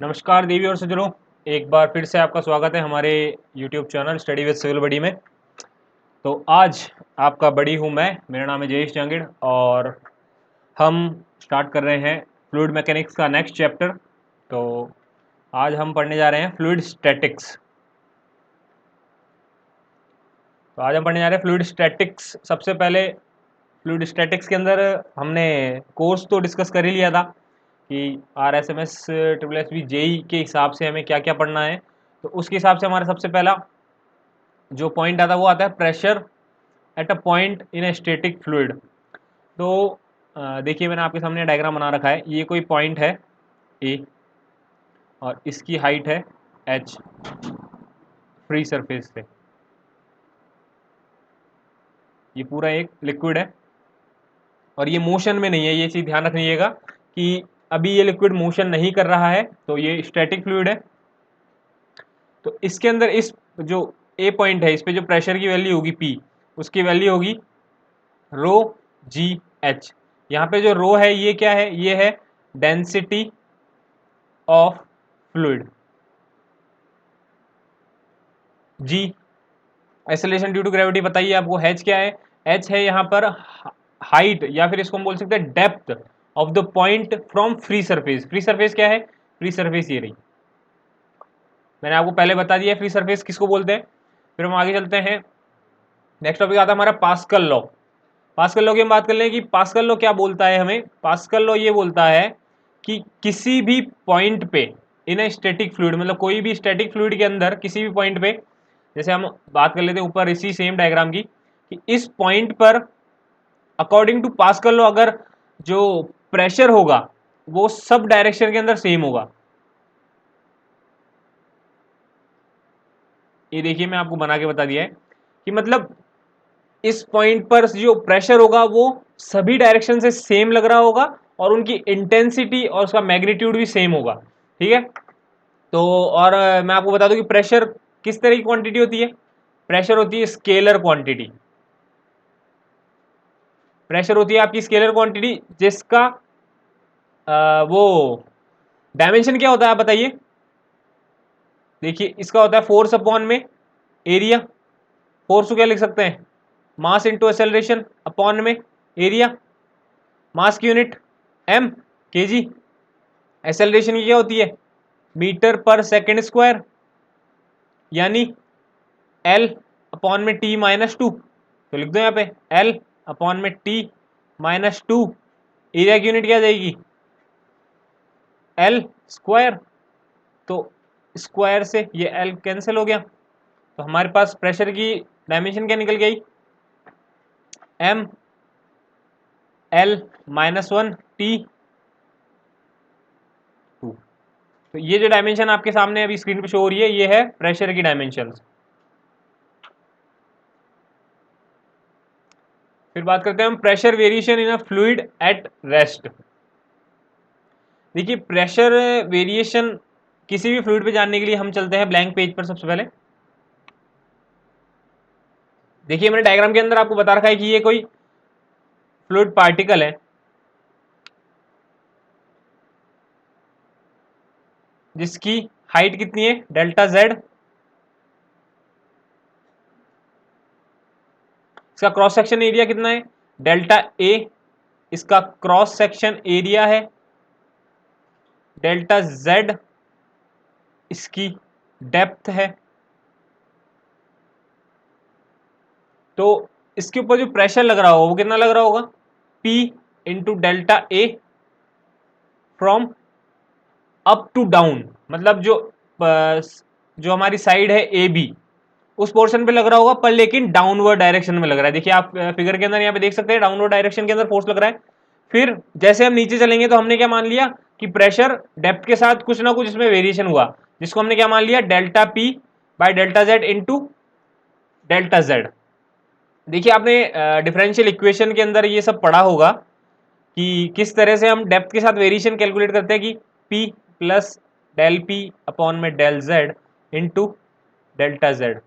नमस्कार देवी और सज्जनों, एक बार फिर से आपका स्वागत है हमारे YouTube channel study with civil buddy में। तो आज आपका बडी हूँ मैं, मेरा नाम है जयेश जांगिड़ और हम स्टार्ट कर रहे हैं फ्लूइड मैकेनिक्स का नेक्स्ट चैप्टर। तो आज हम पढ़ने जा रहे हैं फ्लूइड स्टैटिक्स। तो आज हम पढ़ने जा रहे हैं फ्लूइड स्टैटिक्स। सबसे पहले फ्लूइड स्टैटिक्स के अंदर हमने कोर्स तो डिस्कस कर ही लिया था कि RSMS triple S B JE के हिसाब से हमें क्या क्या पढ़ना है। तो उसके हिसाब से हमारा सबसे पहला जो पॉइंट आता है वो आता है pressure at a point in a static fluid. तो देखिए मैंने आपके सामने डायग्राम बना रखा है। ये कोई पॉइंट है ए और इसकी हाइट है h फ्री सरफेस से। ये पूरा एक लिक्विड है और ये मोशन में नहीं है। ये चीज़ ध्यान रखिएगा कि अभी ये लिक्विड मोशन नहीं कर रहा है, तो ये स्टैटिक फ्लूइड है। तो इसके अंदर इस जो ए पॉइंट है, इस पे जो प्रेशर की वैल्यू होगी P, उसकी वैल्यू होगी रो जी एच। यहाँ पे जो रो है ये क्या है? ये है density of fluid. G acceleration due to gravity बताइए आपको। एच क्या है? एच है यहाँ पर हाइट, या फिर इसको हम बोल सकते हैं depth of the point from free surface. Free surface क्या है? फ्री सरफेस ये रही, मैंने आपको पहले बता दिया फ्री सरफेस किसको बोलते हैं। फिर हम आगे चलते हैं। नेक्स्ट टॉपिक आता है हमारा पास्कल लॉ। पास्कल लॉ की हम बात कर लें कि पास्कल लॉ क्या बोलता है हमें। पास्कल लॉ ये बोलता है कि किसी भी पॉइंट पे इन ए स्टैटिक फ्लूइड, मतलब कोई भी स्टैटिक फ्लूइड के अंदर किसी भी पॉइंट पे, जैसे हम बात कर लेते हैं ऊपर इसी सेम डायग्राम की, कि इस पॉइंट पर अकॉर्डिंग टू पास्कल लॉ अगर जो प्रेशर होगा वो सब डायरेक्शन के अंदर सेम होगा। ये देखिए मैं आपको बना के बता दिया है कि मतलब इस पॉइंट पर जो प्रेशर होगा वो सभी डायरेक्शन से सेम लग रहा होगा और उनकी इंटेंसिटी और उसका मैग्नीट्यूड भी सेम होगा। ठीक है। तो और मैं आपको बता दूं कि प्रेशर किस तरह की क्वांटिटी होती है। प्रेशर होती है स्केलर क्वांटिटी। प्रेशर होती है आपकी स्केलर क्वांटिटी जिसका वो डायमेंशन क्या होता है आप बताइए। देखिए इसका होता है फोर्स अपॉन में एरिया। फोर्स को क्या लिख सकते हैं? मास इंटू एक्सेलरेशन अपॉन में एरिया। मास की यूनिट एम, केजी। एक्सेलरेशन की क्या होती है? मीटर पर सेकेंड स्क्वायर, यानी एल अपॉन में टी माइनस टू। तो लिख दो यहाँ पे एल अपॉन में टी माइनस टू। एरिया की यूनिट क्या आ जाएगी? L square. तो स्क्वायर से ये एल कैंसिल हो गया, तो हमारे पास प्रेशर की डायमेंशन क्या निकल गई? M L minus one T two. तो ये जो डायमेंशन आपके सामने अभी स्क्रीन पे शो हो रही है ये है प्रेशर की डायमेंशन। फिर बात करते हैं हम pressure variation in a fluid at rest. देखिए प्रेशर वेरिएशन किसी भी फ्लूइड पे जानने के लिए हम चलते हैं ब्लैंक पेज पर। सबसे पहले देखिए मैंने डायग्राम के अंदर आपको बता रखा है कि ये कोई फ्लूइड पार्टिकल है जिसकी हाइट कितनी है? Delta Z. इसका क्रॉस सेक्शन एरिया कितना है? Delta A. इसका क्रॉस सेक्शन एरिया है डेल्टा जेड। इसकी डेप्थ है। तो इसके ऊपर जो प्रेशर लग रहा होगा वो कितना लग रहा होगा? P into delta A from up to down. मतलब जो हमारी साइड है ए बी उस पोर्शन पे लग रहा होगा, पर लेकिन डाउनवर्ड डायरेक्शन में लग रहा है। देखिए आप फिगर के अंदर यहाँ पे देख सकते हैं डाउनवर्ड डायरेक्शन के अंदर फोर्स लग रहा है। फिर जैसे हम नीचे चलेंगे तो हमने क्या मान लिया कि प्रेशर डेप्थ के साथ कुछ ना कुछ इसमें वेरिएशन हुआ, जिसको हमने क्या मान लिया? Delta P by delta Z into delta Z. देखिए आपने डिफरेंशियल इक्वेशन के अंदर ये सब पढ़ा होगा कि किस तरह से हम डेप्थ के साथ वेरिएशन कैलकुलेट करते हैं कि P plus del P upon में del Z into delta Z.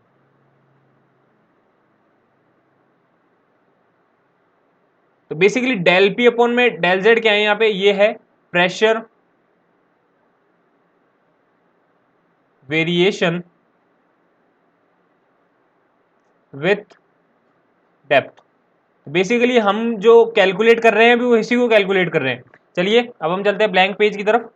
तो बेसिकली डेल पी अपॉन में डेल जेड क्या है यहाँ पे? ये है pressure variation with depth. Basically हम जो कैलकुलेट कर रहे हैं अभी वो इसी को कैलकुलेट कर रहे हैं। चलिए अब हम चलते हैं ब्लैंक पेज की तरफ।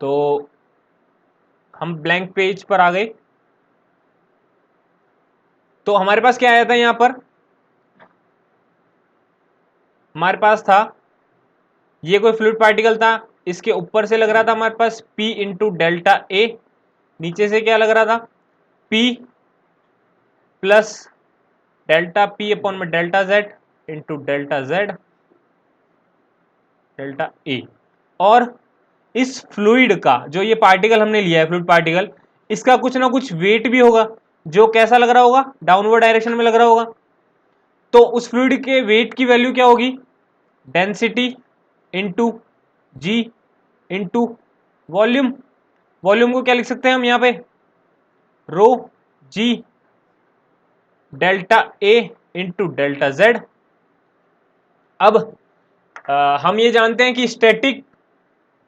तो हम ब्लैंक पेज पर आ गए। तो हमारे पास क्या आया था यहां पर, हमारे पास था ये कोई फ्लूइड पार्टिकल था, इसके ऊपर से लग रहा था हमारे पास P इंटू डेल्टा ए, नीचे से क्या लग रहा था P plus delta P upon में delta Z into delta Z delta A. और इस फ्लूइड का जो ये पार्टिकल हमने लिया है फ्लूइड पार्टिकल, इसका कुछ ना कुछ वेट भी होगा जो कैसा लग रहा होगा, डाउनवर्ड डायरेक्शन में लग रहा होगा। तो उस फ्लूइड के वेट की वैल्यू क्या होगी, डेंसिटी इंटू जी इंटू वॉल्यूम। वॉल्यूम को क्या लिख सकते हैं हम यहाँ पे, रो जी डेल्टा ए इंटू डेल्टा जेड। अब हम ये जानते हैं कि स्टैटिक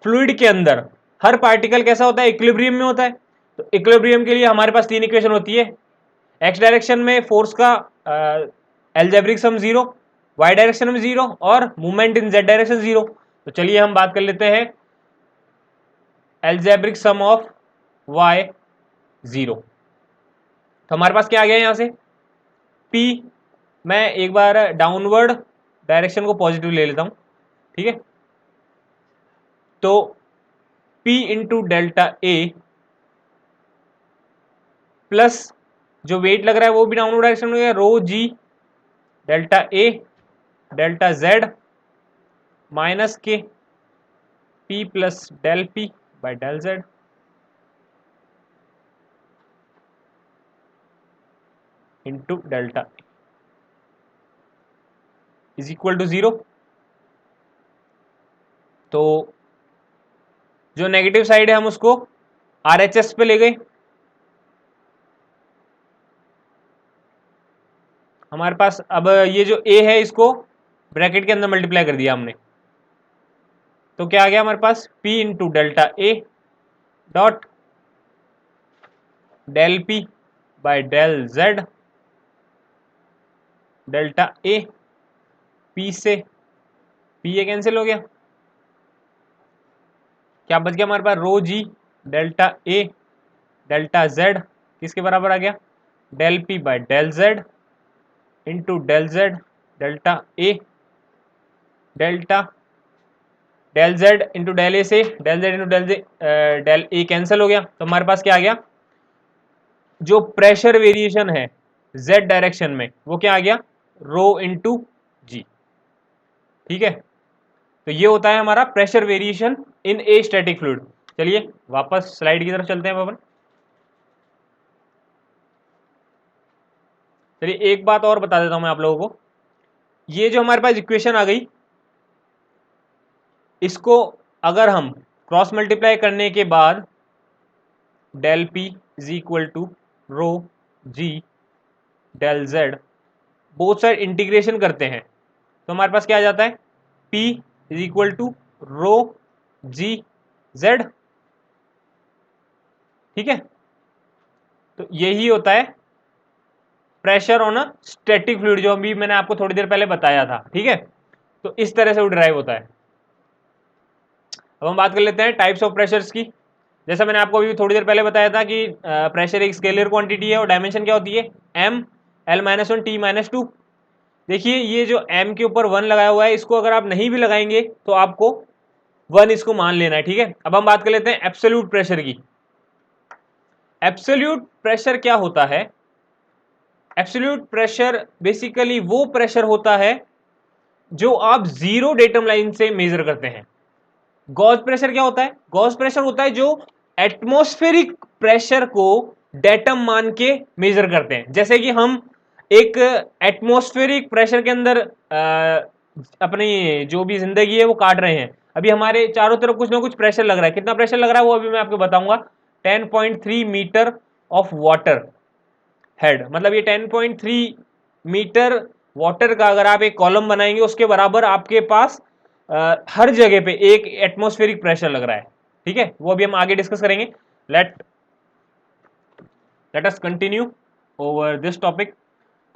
फ्लूइड के अंदर हर पार्टिकल कैसा होता है, इक्विलिब्रियम में होता है। तो इक्विलिब्रियम के लिए हमारे पास तीन इक्वेशन होती है, एक्स डायरेक्शन में फोर्स का एल्जेब्रिक सम 0, वाई डायरेक्शन में 0 और मूवमेंट इन जेड डायरेक्शन 0। तो चलिए हम बात कर लेते हैं एल्जेब्रिक सम ऑफ वाई 0। तो हमारे पास क्या आ गया यहां से P, मैं एक बार डाउनवर्ड डायरेक्शन को पॉजिटिव ले लेता हूं, ठीक है। तो P into delta A plus जो वेट लग रहा है वो भी डाउनवर्ड डायरेक्शन में गया, rho g delta A delta Z minus के P plus del P by del Z into delta is equal to 0। तो जो नेगेटिव साइड है हम उसको RHS पे ले गए, हमारे पास अब ये जो A है इसको ब्रैकेट के अंदर मल्टीप्लाई कर दिया हमने। तो क्या आ गया हमारे पास P into delta A dot del P by del Z delta A, P से P ये कैंसिल हो गया, क्या बच गया हमारे पास rho g delta A delta Z किसके बराबर आ गया, del P by del Z into del Z delta A delta del Z into del A से del Z into del A cancel हो गया। तो हमारे पास क्या आ गया, जो प्रेशर वेरिएशन है Z डायरेक्शन में वो क्या आ गया, रो इंटू जी, ठीक है। तो ये होता है हमारा pressure variation in a static fluid. चलिए वापस स्लाइड की तरफ चलते हैं अपन। चलिए एक बात और बता देता हूं मैं आप लोगों को, ये जो हमारे पास इक्वेशन आ गई इसको अगर हम क्रॉस मल्टीप्लाई करने के बाद del P is equal to rho g del Z both side integration करते हैं तो हमारे पास क्या आ जाता है, P is equal to rho g Z, ठीक है। तो यही होता है pressure on a static fluid, जो अभी मैंने आपको थोड़ी देर पहले बताया था, ठीक है। तो इस तरह से वो ड्राइव होता है। अब हम बात कर लेते हैं टाइप्स ऑफ प्रेशर्स की। जैसा मैंने आपको अभी थोड़ी देर पहले बताया था कि प्रेशर एक स्केलर क्वांटिटी है और डायमेंशन क्या होती है, m l-1 t-2। देखिए ये जो m के ऊपर 1 लगाया हुआ है इसको अगर आप नहीं भी लगाएंगे तो आपको 1 इसको मान लेना है, ठीक है। अब हम बात कर लेते हैं एब्सोल्यूट प्रेशर की। एब्सोल्यूट प्रेशर क्या होता है, एब्सोल्यूट प्रेशर बेसिकली वो प्रेशर होता है जो आप जीरो डेटम लाइन से मेजर करते हैं। गॉज प्रेशर क्या होता है, गॉज प्रेशर होता है जो एटमॉस्फेरिक प्रेशर को डेटम मान के मेजर करते हैं। जैसे कि हम एक एटमॉस्फेरिक प्रेशर के अंदर अपनी जो भी जिंदगी है वो काट रहे हैं, अभी हमारे चारों तरफ कुछ ना कुछ प्रेशर लग रहा है, कितना प्रेशर लग रहा है वो अभी मैं आपको बताऊंगा। 10.3 मीटर ऑफ वाटर हेड, मतलब ये 10.3 मीटर वाटर का अगर आप एक कॉलम बनाएंगे उसके बराबर आपके पास हर जगह पे एक एटमॉस्फेरिक प्रेशर लग रहा है, ठीक है, वो अभी हम आगे डिस्कस करेंगे। Let us continue over this topic.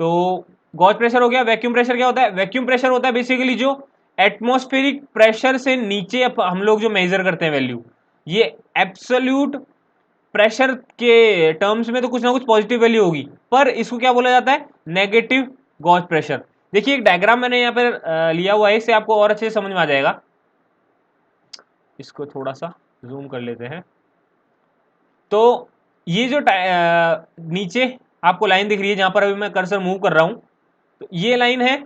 तो गॉज प्रेशर हो गया। वैक्यूम प्रेशर क्या होता है? वैक्यूम प्रेशर होता है बेसिकली जो एटमॉस्फेरिक प्रेशर से नीचे हम लोग जो मेजर करते हैं वैल्यू, ये एब्सोल्यूट प्रेशर के टर्म्स में तो कुछ ना कुछ पॉजिटिव वैल्यू होगी, पर इसको क्या बोला जाता है? Negative gauge pressure. देखिए एक डायग्राम मैंने यहाँ पर लिया हुआ है, इससे आपको और अच्छे से समझ में आ जाएगा। इसको थोड़ा सा जूम कर लेते हैं। तो ये जो नीचे आपको लाइन दिख रही है जहां पर अभी मैं कर्सर मूव कर रहा हूं, तो ये लाइन है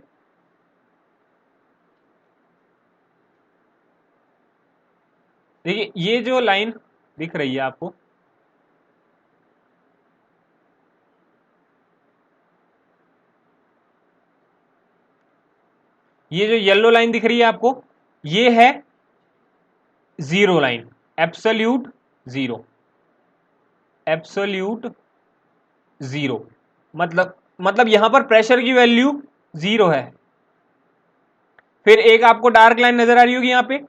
देखिए, ये जो लाइन दिख रही है आपको, ये जो येलो लाइन दिख रही है आपको, ये है zero line, absolute zero, absolute zero. मतलब यहां पर प्रेशर की वैल्यू जीरो है। फिर एक आपको डार्क लाइन नजर आ रही होगी यहां पे,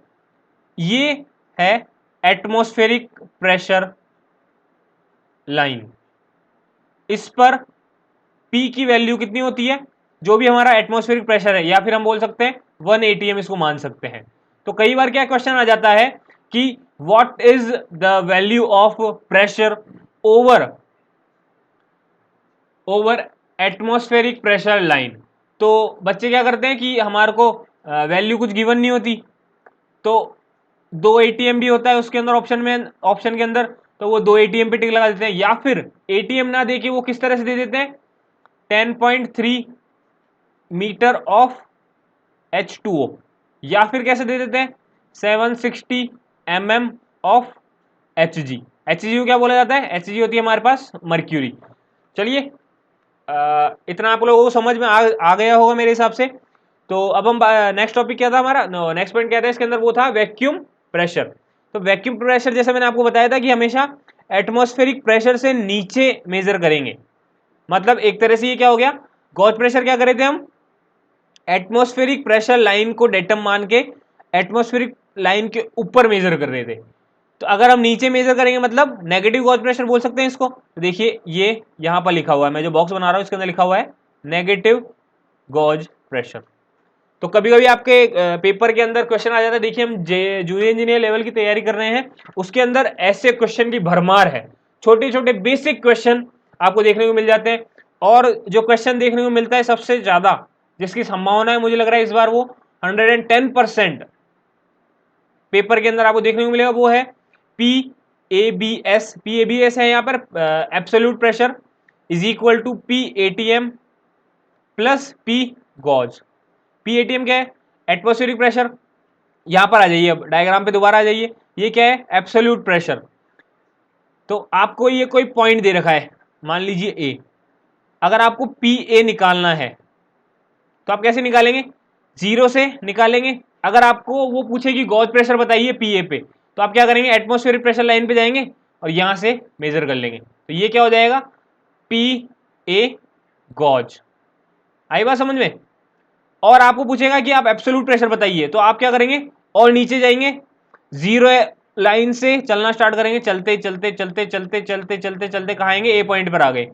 ये है एटमॉस्फेरिक प्रेशर लाइन। इस पर P की वैल्यू कितनी होती है? जो भी हमारा एटमॉस्फेरिक प्रेशर है, या फिर हम बोल सकते हैं 1 atm इसको मान सकते हैं। तो कई बार क्या क्वेश्चन आ जाता है कि what is the value of pressure over atmospheric pressure line. तो बच्चे क्या करते हैं कि हमारे को वैल्यू कुछ गिवन नहीं होती, तो 2 atm भी होता है उसके अंदर, ऑप्शन के अंदर, तो वो 2 atm पे टिक लगा देते हैं, या फिर atm ना दे के वो किस तरह से दे देते हैं? 10.3 मीटर ऑफ H2O, या फिर कैसे दे देते हैं? 760 mm ऑफ Hg। Hg को क्या बोला जाता है? Hg होती है हमारे पास मर्क्यूरी। चलिए, इतना आप लोगों को समझ में आ गया होगा मेरे हिसाब से। तो अब हम नेक्स्ट टॉपिक क्या था हमारा, नेक्स्ट पॉइंट क्या था इसके अंदर? वो था वैक्यूम प्रेशर। तो वैक्यूम प्रेशर जैसे मैंने आपको बताया था कि हमेशा एटमॉस्फेरिक प्रेशर से नीचे मेजर करेंगे। मतलब एक तरह से ये क्या हो गया, गॉज प्रेशर क्या करे थे हम? एटमॉस्फेरिक प्रेशर लाइन को डेटम मान के एटमॉस्फेरिक लाइन के ऊपर मेजर कर रहे थे। तो अगर हम नीचे मेजर करेंगे मतलब नेगेटिव गॉज प्रेशर बोल सकते हैं इसको। तो देखिए ये यहां पर लिखा हुआ है, मैं जो बॉक्स बना रहा हूं इसके अंदर लिखा हुआ है नेगेटिव गॉज प्रेशर। तो कभी कभी आपके पेपर के अंदर क्वेश्चन आ जाता है। देखिए हम जूनियर इंजीनियर लेवल की तैयारी कर रहे हैं, उसके अंदर ऐसे क्वेश्चन की भरमार है। छोटे छोटे बेसिक क्वेश्चन आपको देखने को मिल जाते हैं, और जो क्वेश्चन देखने को मिलता है सबसे ज्यादा, जिसकी संभावना है मुझे लग रहा है इस बार वो 110% पेपर के अंदर आपको देखने को मिलेगा, वो है PABS। PABS है यहाँ पर absolute pressure is equal to PATM plus P gauge. PATM क्या है? Atmospheric pressure. यहां पर आ जाइए, अब डायग्राम पे दोबारा आ जाइए, ये क्या है? Absolute pressure. तो आपको ये कोई पॉइंट दे रखा है, मान लीजिए A। अगर आपको PA निकालना है तो आप कैसे निकालेंगे? जीरो से निकालेंगे। अगर आपको वो पूछे कि गॉज प्रेशर बताइए PA पे, तो आप क्या करेंगे? एटमॉस्फेरिक प्रेशर लाइन पे जाएंगे और यहां से मेजर कर लेंगे। तो ये क्या हो जाएगा? PA gauge. आई बात समझ में? और आपको पूछेगा कि आप एब्सोल्यूट प्रेशर बताइए, तो आप क्या करेंगे? और नीचे जाएंगे, जीरो लाइन से चलना स्टार्ट करेंगे, चलते चलते चलते चलते चलते चलते चलते कहाँ आएंगे? ए पॉइंट पर आ गए।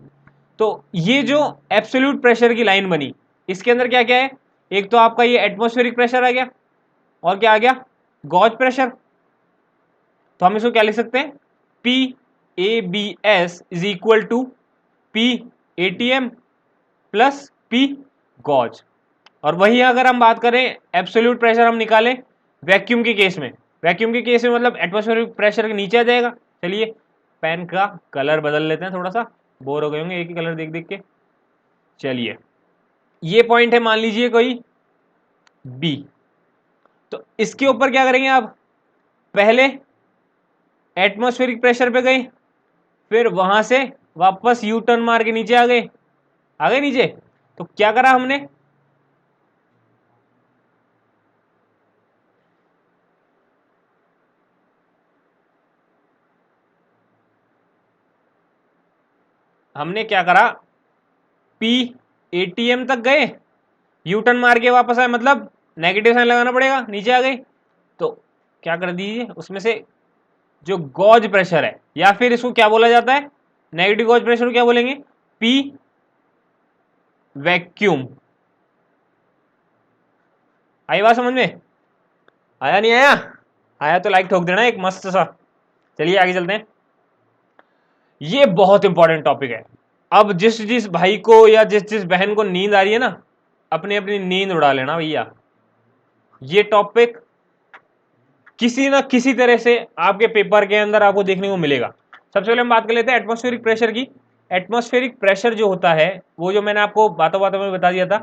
तो ये जो एब्सोल्यूट प्रेशर की लाइन बनी, इसके अंदर क्या क्या है? एक तो आपका ये एटमॉस्फेरिक प्रेशर आ गया, और क्या आ गया? Gauge pressure. तो हम इसको क्या लिख सकते हैं? PABS is equal to PATM plus P gauge. और वही अगर हम बात करें एब्सोल्यूट प्रेशर हम निकालें वैक्यूम के केस में, वैक्यूम के केस में मतलब एटमॉस्फेरिक प्रेशर के नीचे आ जाएगा। चलिए पेन का कलर बदल लेते हैं, थोड़ा सा बोर हो गए होंगे एक ही कलर देख देख के। चलिए ये पॉइंट है मान लीजिए कोई B। तो इसके ऊपर क्या करेंगे आप? पहले एटमॉस्फेरिक प्रेशर पे गए, फिर वहां से वापस यू टर्न मार के नीचे आ गए नीचे। तो क्या करा हमने? हमने क्या करा? PATM तक गए, यू टर्न मार के वापस आए, मतलब नेगेटिव साइन लगाना पड़ेगा, नीचे आ गई तो क्या कर दीजिए, उसमें से जो गॉज प्रेशर है, या फिर इसको क्या बोला जाता है, नेगेटिव गॉज प्रेशर को क्या बोलेंगे, पी वैक्यूम। आई बात समझ में? आया नहीं आया? आया तो लाइक ठोक देना एक मस्त सा। चलिए आगे चलते हैं। ये बहुत इंपॉर्टेंट टॉपिक है। अब जिस जिस भाई को या जिस जिस बहन को नींद आ रही है ना, अपनी अपनी नींद उड़ा लेना भैया। ये टॉपिक किसी ना किसी तरह से आपके पेपर के अंदर आपको देखने को मिलेगा। सबसे पहले हम बात कर लेते हैं एटमॉस्फेरिक प्रेशर की। एटमॉस्फेरिक प्रेशर जो होता है वो जो मैंने आपको बातों बातों में बता दिया था,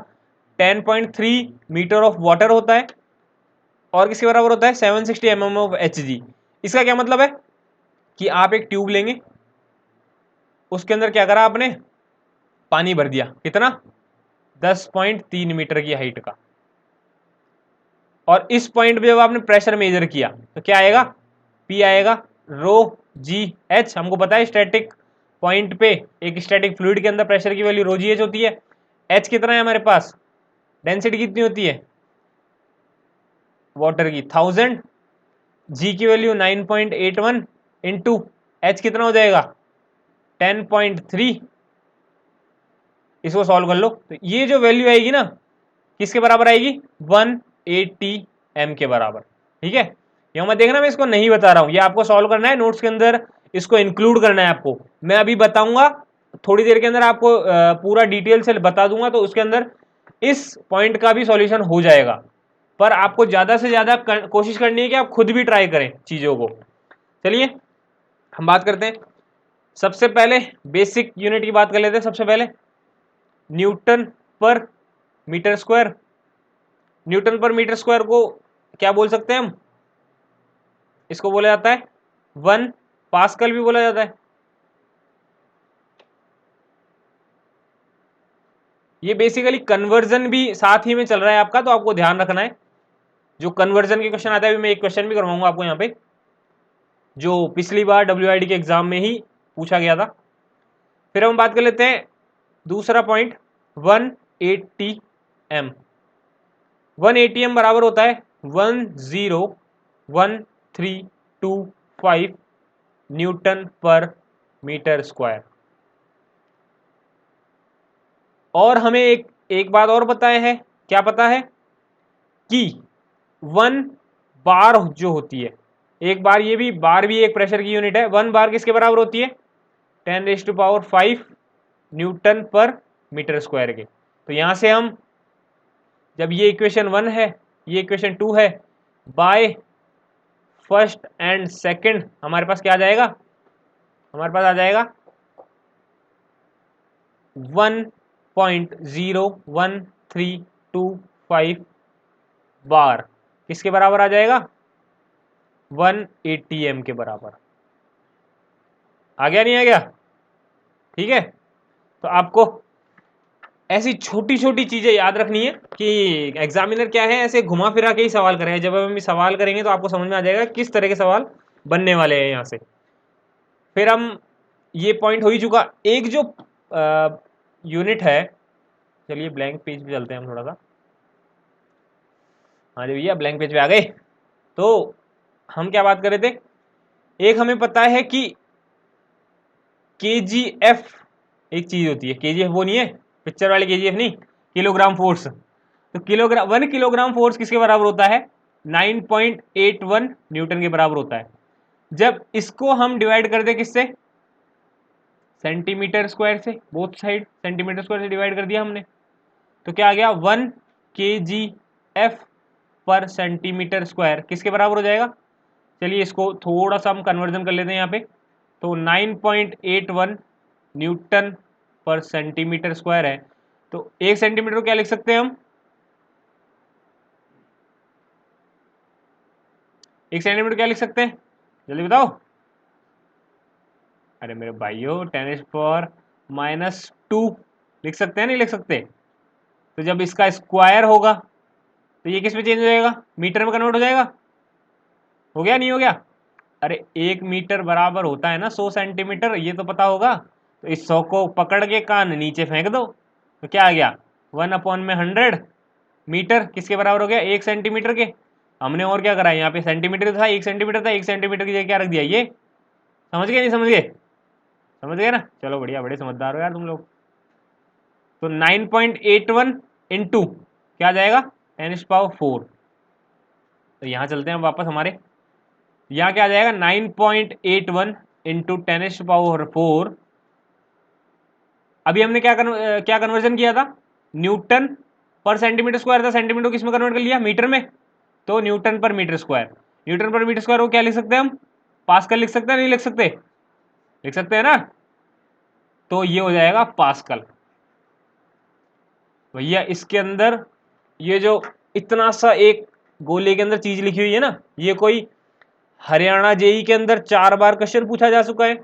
10.3 मीटर ऑफ वाटर होता है और किसके बराबर होता है, 760 mm ऑफ Hg। इसका क्या मतलब है कि आप एक ट्यूब लेंगे, उसके अंदर क्या करा आपने, पानी भर दिया, कितना, 10.3 मीटर की हाइट का, और इस पॉइंट पे जब आपने प्रेशर मेजर किया तो क्या आएगा, पी आएगा रो जी एच। हमको पता है स्टैटिक पॉइंट पे एक स्टैटिक फ्लूइड के अंदर प्रेशर की वैल्यू रो जी एच होती है। एच कितना है हमारे पास, डेंसिटी कितनी होती है वाटर की, 1000, जी की वैल्यू 9.81 इंटू एच कितना हो जाएगा 10.3। इसको सॉल्व कर लो तो ये जो वैल्यू आएगी ना किसके बराबर आएगी, 180 एम के बराबर। ठीक है, यहां मत देखना मैं इसको नहीं बता रहा हूं, ये आपको सॉल्व करना है नोट्स के अंदर, इसको इंक्लूड करना है आपको। मैं अभी बताऊंगा थोड़ी देर के अंदर आपको पूरा डिटेल से बता दूंगा, तो उसके अंदर इस पॉइंट का भी सॉल्यूशन हो जाएगा। पर आपको ज्यादा से ज्यादा कोशिश करनी है कि आप खुद भी ट्राई करें चीजों को। चलिए हम बात करते हैं, सबसे पहले बेसिक यूनिट की बात कर लेते हैं। सबसे पहले न्यूटन पर मीटर स्क्वायर। न्यूटन पर मीटर स्क्वायर को क्या बोल सकते हैं हम, इसको बोला जाता है 1 पास्कल भी बोला जाता है। ये बेसिकली कन्वर्जन भी साथ ही में चल रहा है आपका, तो आपको ध्यान रखना है। जो कन्वर्जन के क्वेश्चन आता है, मैं एक क्वेश्चन भी करवाऊंगा आपको यहाँ पे, जो पिछली बार WID के एग्जाम में ही पूछा गया था। फिर हम बात कर लेते हैं दूसरा पॉइंट, 180 एम। 180 एम बराबर होता है 101325 न्यूटन पर मीटर स्क्वायर। और हमें एक बात और पता है, क्या पता है कि 1 बार जो होती है, एक बार, ये भी बार भी एक प्रेशर की यूनिट है, 1 बार किसके बराबर होती है, 10⁵ न्यूटन पर मीटर स्क्वायर के। तो यहां से हम, जब ये इक्वेशन 1 है, ये इक्वेशन 2 है, बाय फर्स्ट एंड सेकंड हमारे पास क्या आ जाएगा, हमारे पास आ जाएगा 1.01325 बार किसके बराबर आ जाएगा, 180 एम के बराबर। आ गया नहीं आ गया? ठीक है, तो आपको ऐसी छोटी छोटी चीजें याद रखनी है कि एग्जामिनर क्या है, ऐसे घुमा फिरा के ही सवाल करेंगे। जब हम सवाल करेंगे तो आपको समझ में आ जाएगा किस तरह के सवाल बनने वाले हैं यहाँ से। फिर हम, ये पॉइंट हो ही चुका, एक जो यूनिट है, चलिए ब्लैंक पेज पे चलते हैं हम थोड़ा सा। हाँ जी भैया, ब्लैंक पेज पे आ गए। तो हम क्या बात कर रहे थे, एक हमें पता है कि KGF एक चीज होती है, KGF वो नहीं है पिक्चर वाले KGF नहीं, किलोग्राम फोर्स। तो किलोग्राम, 1 किलोग्राम फोर्स किसके बराबर होता है, 9.81 न्यूटन के बराबर होता है। जब इसको हम डिवाइड कर दे किससे, सेंटीमीटर स्क्वायर से, बोथ साइड सेंटीमीटर स्क्वायर से डिवाइड कर दिया हमने, तो क्या आ गया, 1 KGF पर सेंटीमीटर स्क्वायर किसके बराबर हो जाएगा। चलिए इसको थोड़ा सा हम कन्वर्जन कर लेते हैं यहाँ पे, तो 9.81 न्यूटन पर सेंटीमीटर स्क्वायर है। तो 1 सेंटीमीटर को क्या लिख सकते हैं हम, 1 सेंटीमीटर क्या लिख सकते हैं, जल्दी बताओ। अरे मेरे भाइयों, 10⁻⁻² लिख सकते हैं, नहीं लिख सकते? तो जब इसका स्क्वायर होगा तो ये किस में चेंज हो जाएगा, मीटर में कन्वर्ट हो जाएगा। हो गया नहीं हो गया? अरे 1 मीटर बराबर होता है ना 100 सेंटीमीटर, ये तो पता होगा। तो इस 100 को पकड़ के कान नीचे फेंक दो, तो क्या आ गया, 1/100 मीटर किसके बराबर हो गया, 1 सेंटीमीटर के। हमने और क्या करा, यहाँ पे सेंटीमीटर था, 1 सेंटीमीटर था, 1 सेंटीमीटर की जगह क्या रख दिया, ये। समझ गए नहीं समझ गए, समझ गए ना, चलो बढ़िया, बड़े समझदार हो यार तुम लोग। तो 9.81 इंटू क्या जाएगा, 10⁴। तो यहाँ चलते हैं वापस हमारे, यहाँ क्या आ जाएगा 9.81 इंटू 10⁴। अभी हमने क्या कन्वर्जन किया था, न्यूटन पर सेंटीमीटर स्क्वायर था, सेंटीमीटर किस में कन्वर्ट कर लिया, मीटर में। तो न्यूटन पर मीटर स्क्वायर, न्यूटन पर मीटर स्क्वायर को क्या लिख सकते हैं हम, पास्कल लिख सकते हैं, नहीं लिख सकते, लिख सकते हैं ना। तो ये हो जाएगा पास्कल। भैया इसके अंदर ये जो इतना सा एक गोले के अंदर चीज लिखी हुई है ना, ये कोई हरियाणा जेई के अंदर 4 बार क्वेश्चन पूछा जा चुका है,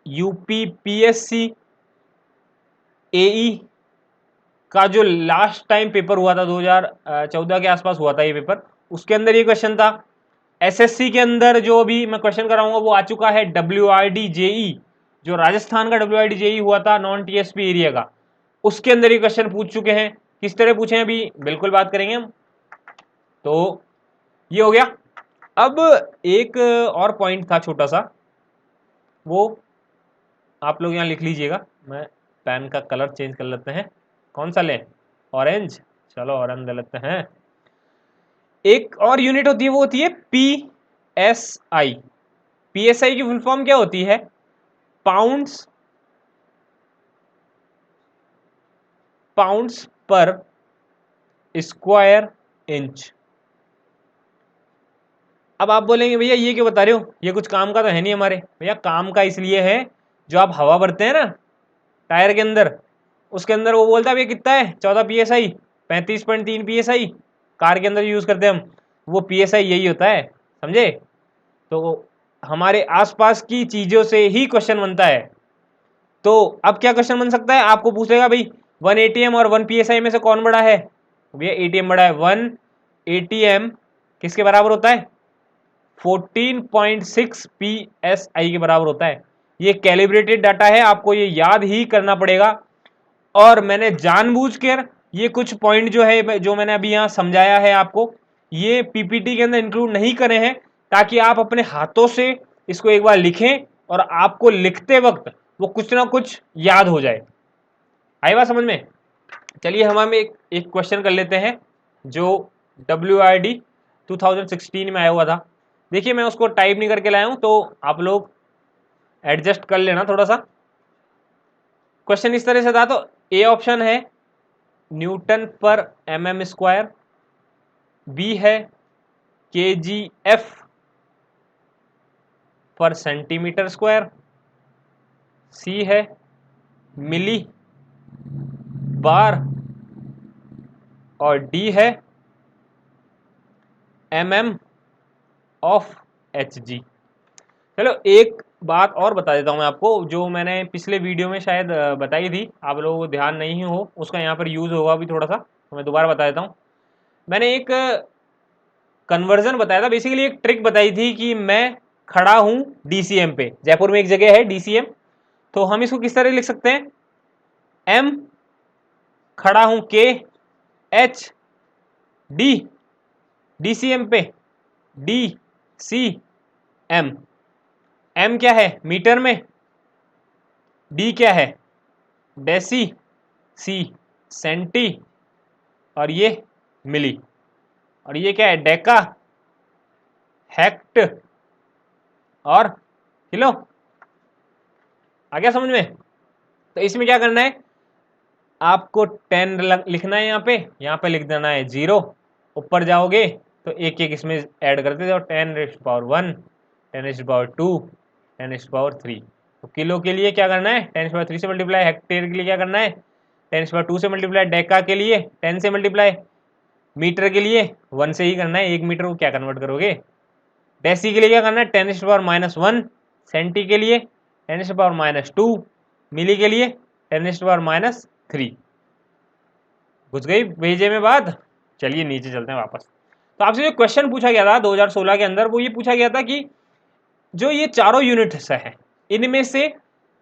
यूपी पीएससी एई का जो लास्ट टाइम पेपर हुआ था 2014 के आसपास हुआ था ये पेपर, उसके अंदर ये क्वेश्चन था। एसएससी के अंदर जो अभी मैं क्वेश्चन कराऊंगा वो आ चुका है, डब्ल्यूआरडी जेई, जो राजस्थान का डब्ल्यूआरडी जेई हुआ था नॉन टीएसपी एरिया का, उसके अंदर ये क्वेश्चन पूछ चुके हैं। किस तरह पूछे हैं अभी बिल्कुल बात करेंगे हम। तो ये हो गया। अब एक और पॉइंट था छोटा सा, वो आप लोग यहाँ लिख लीजिएगा, मैं पेन का कलर चेंज कर लेते हैं, कौन सा लें, ऑरेंज, चलो ऑरेंज ले लेते हैं। एक और यूनिट होती है, वो होती है पीएसआई। पीएसआई की फुल फॉर्म क्या होती है, पाउंड्स पर स्क्वायर इंच। अब आप बोलेंगे भैया ये क्यों बता रहे हो, ये कुछ काम का तो है नहीं हमारे। भैया काम का इसलिए है, जो आप हवा भरते हैं ना टायर के अंदर, उसके अंदर वो बोलता है भैया कितना है 14 पीएसआई, 35.3 पीएसआई कार के अंदर यूज करते हैं हम, वो पीएसआई यही होता है, समझे। तो हमारे आसपास की चीजों से ही क्वेश्चन बनता है। तो अब क्या क्वेश्चन बन सकता है, आपको पूछेगा भाई 1 एटीएम और 1 पीएसआई में से कौन बड़ा है, भैया एटीएम बड़ा है। 1 एटीएम किसके बराबर होता है, 14.6 पीएसआई के बराबर होता है। ये कैलिब्रेटेड डाटा है, आपको ये याद ही करना पड़ेगा। और मैंने जानबूझकर ये कुछ पॉइंट जो है, जो मैंने अभी यहाँ समझाया है आपको, ये पीपीटी के अंदर इंक्लूड नहीं करे हैं, ताकि आप अपने हाथों से इसको एक बार लिखें और आपको लिखते वक्त वो कुछ ना कुछ याद हो जाए। आई बात समझ में। चलिए हम एक क्वेश्चन कर लेते हैं जो WRD 2016 में आया हुआ था। देखिए मैं उसको टाइप नहीं करके लाया हूं, तो आप लोग एडजस्ट कर लेना थोड़ा सा। क्वेश्चन इस तरह से था, तो ए ऑप्शन है न्यूटन पर mm स्क्वायर, बी है kgf पर सेंटीमीटर स्क्वायर, सी है मिली बार, और डी है mm ऑफ hg। चलो एक बात और बता देता हूँ मैं आपको, जो मैंने पिछले वीडियो में शायद बताई थी, आप लोगों को ध्यान नहीं हो, उसका यहाँ पर यूज़ होगा भी थोड़ा सा, तो मैं दोबारा बता देता हूँ। मैंने एक कन्वर्जन बताया था, बेसिकली एक ट्रिक बताई थी कि मैं खड़ा हूँ डीसीएम पे, जयपुर में एक जगह है डीसीएम, तो हम इसको किस तरह लिख सकते हैं, एम खड़ा हूँ के एच डी, डीसीएम पे डी सी एम। एम क्या है मीटर में, डी क्या है डेसी, सी सेंटी, और ये मिली, और ये क्या है डेका, हेक्ट और किलो। आ गया समझ में। तो इसमें क्या करना है, आपको 10 लिखना है, यहाँ पे लिख देना है 0, ऊपर जाओगे तो एक एक इसमें ऐड करते जाओ, 10⁻1, 10⁻2, 10⁻3। तो किलो के लिए क्या करना है 10⁻3 से मल्टीप्लाई, हेक्टेयर के लिए क्या करना है 10⁻2 से मल्टीप्लाई, डेका के लिए 10 से मल्टीप्लाई, मीटर के लिए 1 से ही करना है, 1 मीटर को क्या कन्वर्ट करोगे। डेसी के लिए क्या करना है 10⁻1, सेंटी के लिए 10⁻2, मिली के लिए 10⁻3। घुस गई भेजे में बात। चलिए नीचे चलते हैं वापस। तो आपसे जो क्वेश्चन पूछा गया था 2016 के अंदर, वो ये पूछा गया था कि जो ये चारों यूनिट्स है, इनमें से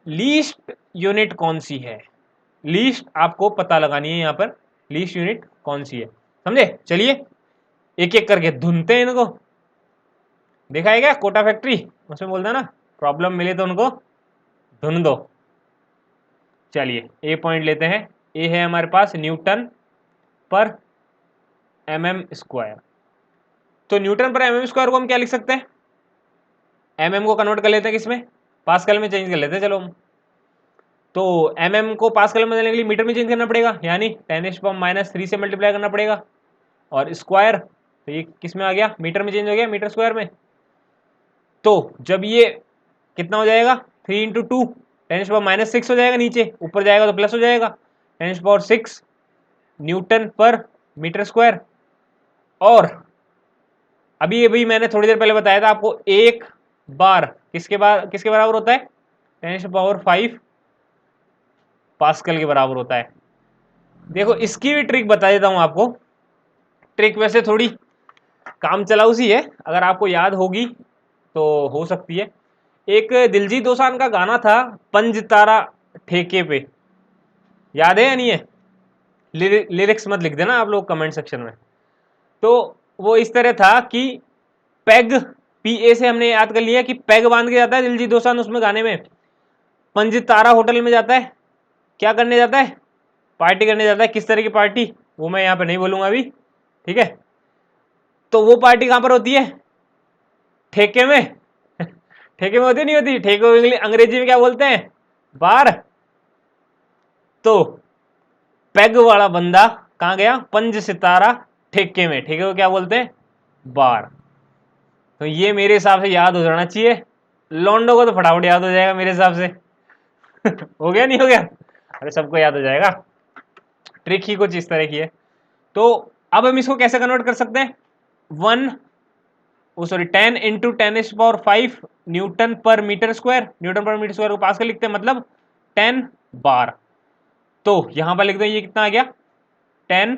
लीस्ट यूनिट कौन सी है। लीस्ट आपको पता लगानी है यहाँ पर, लीस्ट यूनिट कौन सी है, समझे। चलिए एक एक करके धुनते हैं इनको। देखा है क्या कोटा फैक्ट्री, उसमें बोलता है ना प्रॉब्लम मिले तो उनको धुन दो। चलिए ए पॉइंट लेते हैं। ए है हमारे पास न्यूटन पर mm स्क्वायर। तो न्यूटन पर mm स्क्वायर को हम क्या लिख सकते हैं, mm को कन्वर्ट कर लेते हैं किसमें, पास्कल में चेंज कर लेते हैं। चलो तो mm को पास्कल में बदलने के लिए मीटर में चेंज करना पड़ेगा, यानी 10⁻³ से मल्टीप्लाई करना पड़ेगा। और स्क्वायर तो ये किस में आ गया, मीटर में चेंज हो गया, मीटर स्क्वायर में। तो जब ये कितना हो जाएगा 3 × 2 10⁻⁻6 हो जाएगा, नीचे ऊपर जाएगा तो प्लस हो जाएगा 10⁻6 न्यूटन पर मीटर स्क्वायर। और अभी मैंने थोड़ी देर पहले बताया था आपको, एक बार किसके बराबर होता है 10⁻5 पास्कल के बराबर होता है। देखो इसकी भी ट्रिक बता देता हूं आपको। ट्रिक वैसे थोड़ी काम चलाऊ सी है, अगर आपको याद होगी तो हो सकती है। एक दिलजीत दोसांझ का गाना था पंज तारा ठेके पे, याद है या नहीं है। लिरिक्स मत लिख देना आप लोग कमेंट सेक्शन में। तो वो इस तरह था कि पैग, PA से हमने याद कर लिया कि पैग बांध के जाता है दिलजीत दोसांझ उसमें गाने में। पंज तारा होटल में जाता है, क्या करने जाता है, पार्टी करने जाता है। किस तरह की पार्टी वो मैं यहाँ पे नहीं बोलूंगा अभी, ठीक है। तो वो पार्टी कहाँ पर होती है, ठेके में। ठेके में होती नहीं होती, ठेके अंग्रेजी में क्या बोलते हैं, बार। तो पैग वाला बंदा कहाँ गया, पंज सितारा ठेके में, ठेके को क्या बोलते हैं, बार। तो ये मेरे हिसाब से याद हो जाना चाहिए, लॉन्डो को तो फटाफट याद हो जाएगा मेरे हिसाब से। हो गया नहीं हो गया, अरे सबको याद हो जाएगा। ट्रिक ही कुछ इस तरह की है। तो अब हम इसको कैसे कन्वर्ट कर सकते हैं, 10 × 10⁻5 न्यूटन पर मीटर स्क्वायर। न्यूटन पर मीटर स्क्वायर को पास कर लिखते हैं, मतलब 10 बार। तो यहां पर लिख दो ये कितना आ गया, 10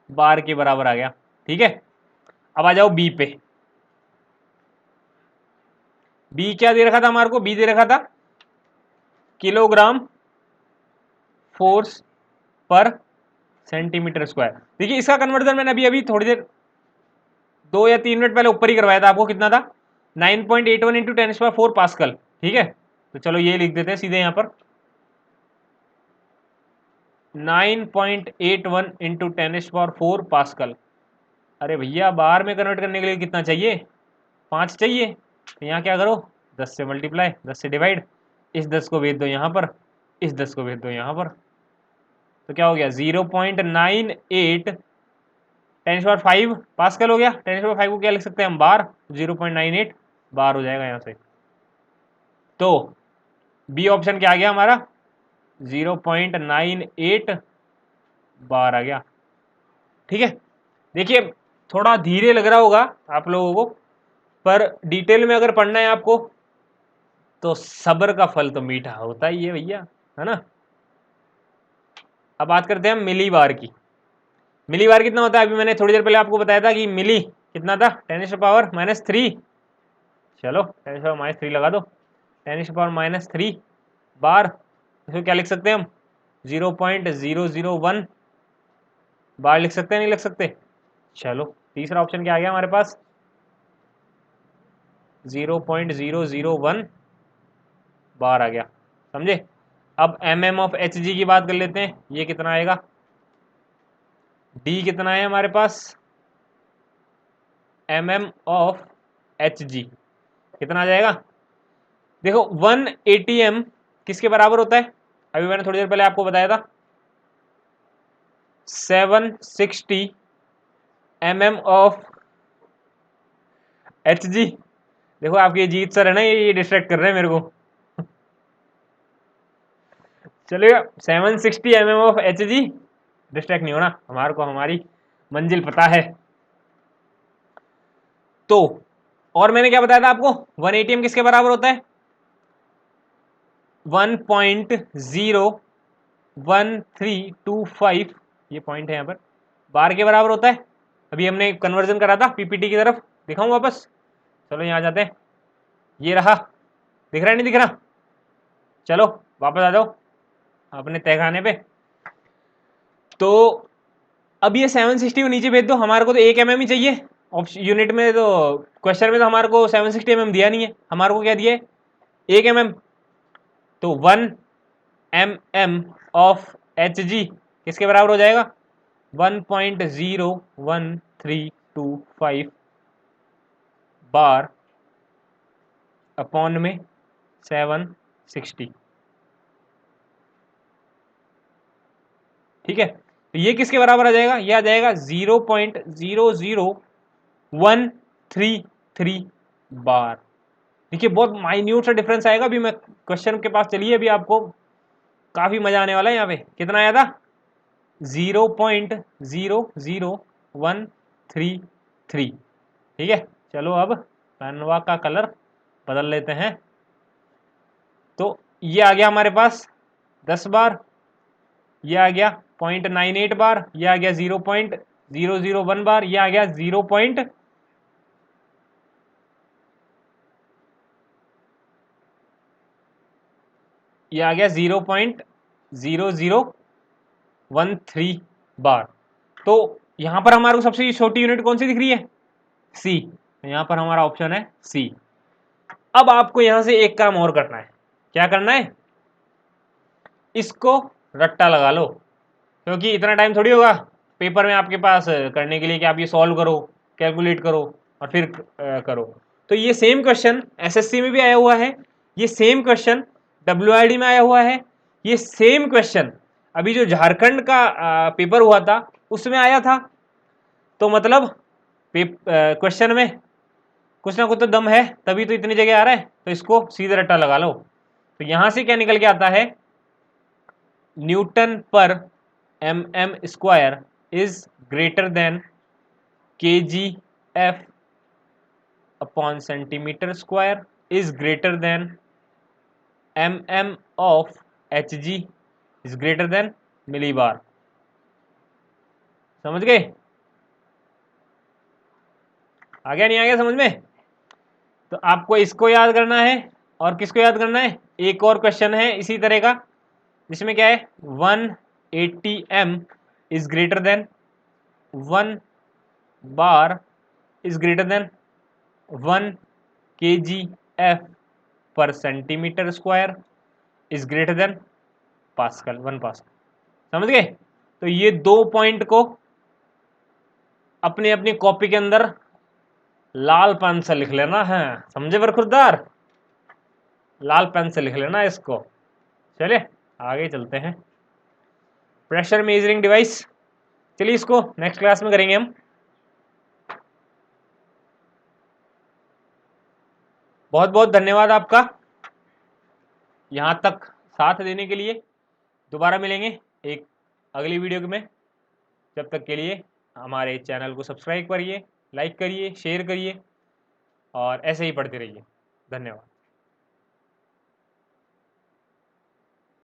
बार के बराबर आ गया, ठीक है। अब आ जाओ बी पे। बी क्या दे रखा था हमारे को, बी दे रखा था किलोग्राम फोर्स पर सेंटीमीटर स्क्वायर। देखिए इसका कन्वर्जन मैंने अभी अभी थोड़ी देर 2 या 3 मिनट पहले ऊपर ही करवाया था आपको, कितना था 9.81 × 10⁴ पास्कल, ठीक है। तो चलो ये लिख देते हैं सीधे यहां पर 9.81 × 10⁴ पास्कल। अरे भैया बार में कन्वर्ट करने के लिए कितना चाहिए, 5 चाहिए। तो यहाँ क्या करो 10 से मल्टीप्लाई, 10 से डिवाइड, इस 10 को भेज दो यहाँ पर, इस 10 को भेज दो यहाँ पर। तो क्या हो गया 0.98 10⁵ पास्कल हो गया। 10⁵ को क्या लिख सकते हैं हम, बार। 0.98 बार हो जाएगा यहाँ से। तो बी ऑप्शन क्या आ गया हमारा, 0.98 बार आ गया, ठीक है। देखिए थोड़ा धीरे लग रहा होगा आप लोगों को, पर डिटेल में अगर पढ़ना है आपको तो सब्र का फल तो मीठा होता ही है भैया, है ना। अब बात करते हैं हम मिली बार की। मिली बार कितना होता है, अभी मैंने थोड़ी देर पहले आपको बताया था कि मिली कितना था 10⁻³ चलो 10⁻³ लगा दो, 10⁻³ बार। इसको क्या लिख सकते हैं हम, 0.001 बार लिख सकते हैं, नहीं लिख सकते। चलो तीसरा ऑप्शन क्या आ गया हमारे पास, 0.001 बार आ गया, समझे। अब mm/hg की बात कर लेते हैं, ये कितना आएगा, d कितना है हमारे पास, mm/hg कितना आ जाएगा। देखो 1 ATM किसके बराबर होता है, अभी मैंने थोड़ी देर पहले आपको बताया था 760 mm/hg। देखो आपके जीत सर है ना, ये डिस्ट्रैक्ट कर रहे हैं मेरे को। चलिए 760 mm/hg, डिस्ट्रैक्ट नहीं होना, हमारे को हमारी मंजिल पता है। तो और मैंने क्या बताया था आपको, 1 ATM किसके बराबर होता है, 1.01325, ये पॉइंट है यहाँ पर, बार के बराबर होता है। अभी हमने कन्वर्जन करा था पीपीटी की तरफ, दिखाऊं वापस। चलो यहाँ जाते हैं, ये रहा, दिख रहा है नहीं दिख रहा, चलो वापस आ जाओ अपने तहखाने पे। तो अब ये 760 को नीचे भेज दो, हमारे को तो 1 mm ही चाहिए। ऑप्शन यूनिट में तो क्वेश्चन में तो हमारे को 760 mm दिया नहीं है, हमारे को क्या दिया है 1 mm। तो 1 mm ऑफ Hg किसके बराबर हो जाएगा 1.01325 बार अपॉन में 760। ठीक है, तो ये किसके बराबर आ जाएगा, ये आ जाएगा 0.00133 बार। देखिए बहुत माइन्यूट सा डिफरेंस आएगा। अभी मैं क्वेश्चन के पास चलिए, अभी आपको काफी मजा आने वाला है। यहाँ पे कितना आया था 0.00133। ठीक है, चलो अब पेनवा का कलर बदल लेते हैं। तो ये आ गया हमारे पास 10 बार, ये आ गया 0.98 बार, ये आ गया 0.001 बार, ये आ गया 0. ये आ गया 0.0013 बार। तो यहां पर हमारे को सबसे छोटी यूनिट कौन सी दिख रही है सी, यहां पर हमारा ऑप्शन है सी। अब आपको यहां से एक काम और करना है। क्या करना है, इसको रट्टा लगा लो, क्योंकि इतना टाइम थोड़ी होगा पेपर में आपके पास करने के लिए कि आप ये सॉल्व करो, कैलकुलेट करो और फिर करो। तो ये सेम क्वेश्चन एसएससी में भी आया हुआ है, ये सेम क्वेश्चन डब्ल्यूआईडी में आया हुआ है, ये सेम क्वेश्चन अभी जो झारखंड का पेपर हुआ था उसमें आया था। तो मतलब क्वेश्चन में कुछ ना कुछ तो दम है, तभी तो इतनी जगह आ रहा है। तो इसको सीधे रट्टा लगा लो। तो यहां से क्या निकल के आता है, न्यूटन पर mm square is greater than kgf upon centimetre square is greater than mm of hg is greater than millibar. समझ गए, आ गया नहीं आ गया समझ में। तो आपको इसको याद करना है और किसको याद करना है, एक और क्वेश्चन है इसी तरह का जिसमें क्या है 180 m is greater than 1 bar is greater than 1 kgf पर centimetre square is greater than pascal 1 pascal. समझ गए। तो ये दो पॉइंट को अपनी अपनी कॉपी के अंदर लाल पेन से लिख लेना है, समझे बरखुरदार, लाल पेन से लिख लेना इसको। चलिए आगे चलते हैं, प्रेशर मेजरिंग डिवाइस। चलिए इसको नेक्स्ट क्लास में करेंगे हम। बहुत बहुत धन्यवाद आपका यहाँ तक साथ देने के लिए। दोबारा मिलेंगे एक अगली वीडियो में, जब तक के लिए हमारे चैनल को सब्सक्राइब करिए, लाइक करिए, शेयर करिए और ऐसे ही पढ़ते रहिए। धन्यवाद।